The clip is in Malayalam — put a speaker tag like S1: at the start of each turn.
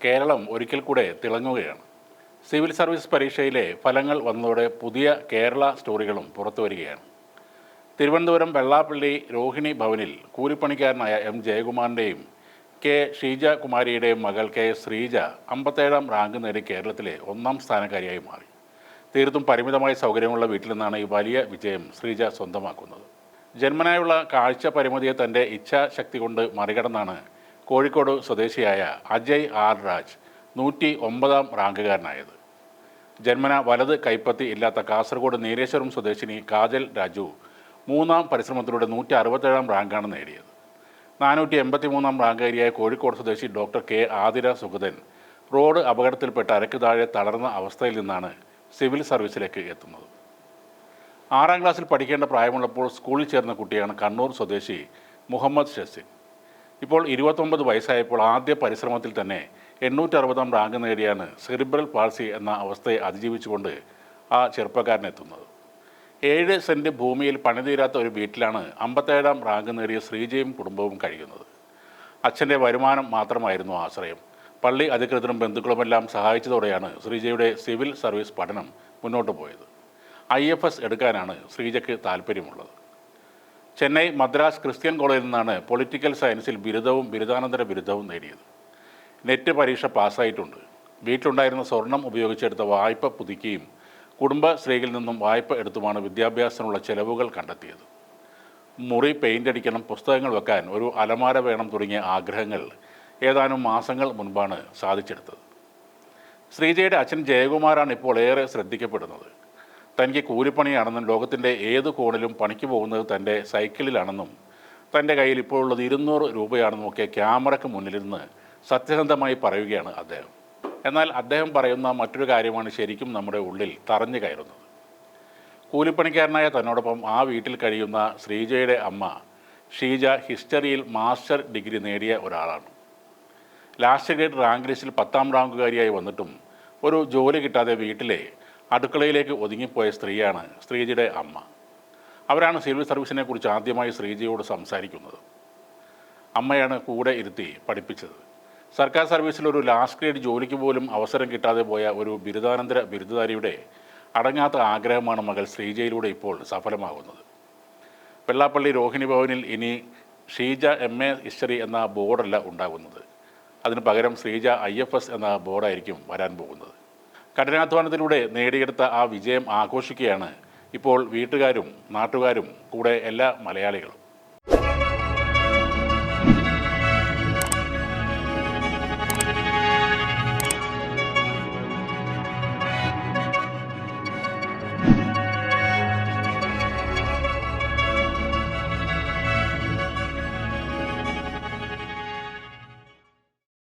S1: കേരളം ഒരിക്കൽ കൂടെ തിളങ്ങുകയാണ്. സിവിൽ സർവീസ് പരീക്ഷയിലെ ഫലങ്ങൾ വന്നതോടെ പുതിയ കേരള സ്റ്റോറികളും പുറത്തു വരികയാണ്. തിരുവനന്തപുരം വെള്ളാപ്പള്ളി രോഹിണി ഭവനിൽ കൂലിപ്പണിക്കാരനായ എം ജയകുമാറിൻ്റെയും കെ ഷീജ കുമാരിയുടെയും മകൾ കെ ശ്രീജ 57ാം റാങ്ക് നേടി കേരളത്തിലെ 1ാം സ്ഥാനക്കാരിയായി മാറി. തീർത്തും പരിമിതമായ സൗകര്യമുള്ള വീട്ടിൽ നിന്നാണ് ഈ വലിയ വിജയം ശ്രീജ സ്വന്തമാക്കുന്നത്. ജന്മനായുള്ള കാഴ്ച പരിമിതിയെ തൻ്റെ ഇച്ഛാശക്തി കൊണ്ട് മറികടന്നാണ് കോഴിക്കോട് സ്വദേശിയായ അജയ് ആർ രാജ് 109ാം റാങ്കുകാരനായത്. ജന്മന വലത് കൈപ്പത്തി ഇല്ലാത്ത കാസർഗോഡ് നീലേശ്വരം സ്വദേശിനി കാജൽ രാജു 3ാം പരിശ്രമത്തിലൂടെ 167ാം റാങ്കാണ് നേടിയത്. 483ാം റാങ്കുകാരിയായ കോഴിക്കോട് സ്വദേശി doctor K Athira Sugathan road അപകടത്തിൽപ്പെട്ട് അരക്ക് താഴെ തളർന്ന അവസ്ഥയിൽ നിന്നാണ് സിവിൽ സർവീസിലേക്ക് എത്തുന്നത്. 6ാം ക്ലാസ്സിൽ പഠിക്കേണ്ട പ്രായമുള്ളപ്പോൾ സ്കൂളിൽ ചേർന്ന കുട്ടിയാണ് കണ്ണൂർ സ്വദേശി മുഹമ്മദ് ഷസിൻ. ഇപ്പോൾ 29 വയസ്സായപ്പോൾ ആദ്യ പരിശ്രമത്തിൽ തന്നെ 860ാം റാങ്ക് നേടിയാണ് സെറിബ്രൽ പാൾസി എന്ന അവസ്ഥയെ അതിജീവിച്ചുകൊണ്ട് ആ ചെറുപ്പക്കാരനെത്തുന്നത്. 7 സെൻറ്റ് ഭൂമിയിൽ പണിതീരാത്ത ഒരു വീട്ടിലാണ് 57ാം റാങ്ക് നേടിയ ശ്രീജയും കുടുംബവും കഴിയുന്നത്. അച്ഛൻ്റെ വരുമാനം മാത്രമായിരുന്നു ആശ്രയം. പള്ളി അധികൃതരും ബന്ധുക്കളുമെല്ലാം സഹായിച്ചതോടെയാണ് ശ്രീജയുടെ സിവിൽ സർവീസ് പഠനം മുന്നോട്ട് പോയത്. IFS എടുക്കാനാണ് ശ്രീജയ്ക്ക് താല്പര്യമുള്ളത്. ചെന്നൈ മദ്രാസ് ക്രിസ്ത്യൻ കോളേജിൽ നിന്നാണ് പൊളിറ്റിക്കൽ സയൻസിൽ ബിരുദവും ബിരുദാനന്തര ബിരുദവും നേടിയത്. നെറ്റ് പരീക്ഷ പാസ്സായിട്ടുണ്ട്. വീട്ടിലുണ്ടായിരുന്ന സ്വർണം ഉപയോഗിച്ചെടുത്ത വായ്പ പുതുക്കിയും കുടുംബശ്രീയിൽ നിന്നും വായ്പ എടുത്തുമാണ് വിദ്യാഭ്യാസത്തിനുള്ള ചെലവുകൾ കണ്ടെത്തിയത്. മുറി പെയിൻ്റ് അടിക്കണം, പുസ്തകങ്ങൾ വെക്കാൻ ഒരു അലമാര വേണം തുടങ്ങിയ ആഗ്രഹങ്ങൾ ഏതാനും മാസങ്ങൾ മുൻപാണ് സാധിച്ചെടുത്തത്. ശ്രീജയുടെ അച്ഛൻ ജയകുമാറാണ് ഇപ്പോൾ ഏറെ ശ്രദ്ധിക്കപ്പെടുന്നത്. തനിക്ക് കൂലിപ്പണിയാണെന്നും ലോകത്തിൻ്റെ ഏത് കോണിലും പണിക്ക് പോകുന്നത് തൻ്റെ സൈക്കിളിലാണെന്നും തൻ്റെ കയ്യിൽ ഇപ്പോഴുള്ളത് 200 രൂപയാണെന്നും ഒക്കെ ക്യാമറയ്ക്ക് മുന്നിലിരുന്ന് സത്യസന്ധമായി പറയുകയാണ് അദ്ദേഹം. എന്നാൽ അദ്ദേഹം പറയുന്ന മറ്റൊരു കാര്യമാണ് ശരിക്കും നമ്മുടെ ഉള്ളിൽ തറഞ്ഞു കയറുന്നത്. കൂലിപ്പണിക്കാരനായ തന്നോടൊപ്പം ആ വീട്ടിൽ കഴിയുന്ന ശ്രീജയുടെ അമ്മ ഷീജ ഹിസ്റ്ററിയിൽ മാസ്റ്റർ ഡിഗ്രി നേടിയ ഒരാളാണ്. ലാസ്റ്റ് ഗ്രേഡ് റാങ്ക് ലിസ്റ്റിൽ 10ാം റാങ്കുകാരിയായി വന്നിട്ടും ഒരു ജോലി കിട്ടാതെ വീട്ടിലെ അടുക്കളയിലേക്ക് ഒതുങ്ങിപ്പോയ സ്ത്രീയാണ് ശ്രീജയുടെ അമ്മ. അവരാണ് സിവിൽ സർവീസിനെ കുറിച്ച് ആദ്യമായി ശ്രീജയോട് സംസാരിക്കുന്നത്. അമ്മയാണ് കൂടെ ഇരുത്തി പഠിപ്പിച്ചത്. സർക്കാർ സർവീസിൽ ഒരു ലാസ്റ്റ് ഗ്രേഡ് ജോലിക്ക് പോലും അവസരം കിട്ടാതെ പോയ ഒരു ബിരുദാനന്തര ബിരുദധാരിയുടെ അടങ്ങാത്ത ആഗ്രഹമാണ് മകൾ ശ്രീജയിലൂടെ ഇപ്പോൾ സഫലമാകുന്നത്. വെള്ളാപ്പള്ളി രോഹിണി ഭവനിൽ ഇനി ഷീജ MA ഹിസ്റ്ററി എന്ന ബോർഡല്ല ഉണ്ടാകുന്നത്. അതിന് പകരം ശ്രീജ IFS എന്ന ബോർഡായിരിക്കും വരാൻ പോകുന്നത്. കഠിനാധ്വാനത്തിലൂടെ നേടിയെടുത്ത ആ വിജയം ആഘോഷിക്കുകയാണ് ഇപ്പോൾ വീട്ടുകാരും നാട്ടുകാരും കൂടെ എല്ലാ മലയാളികളും.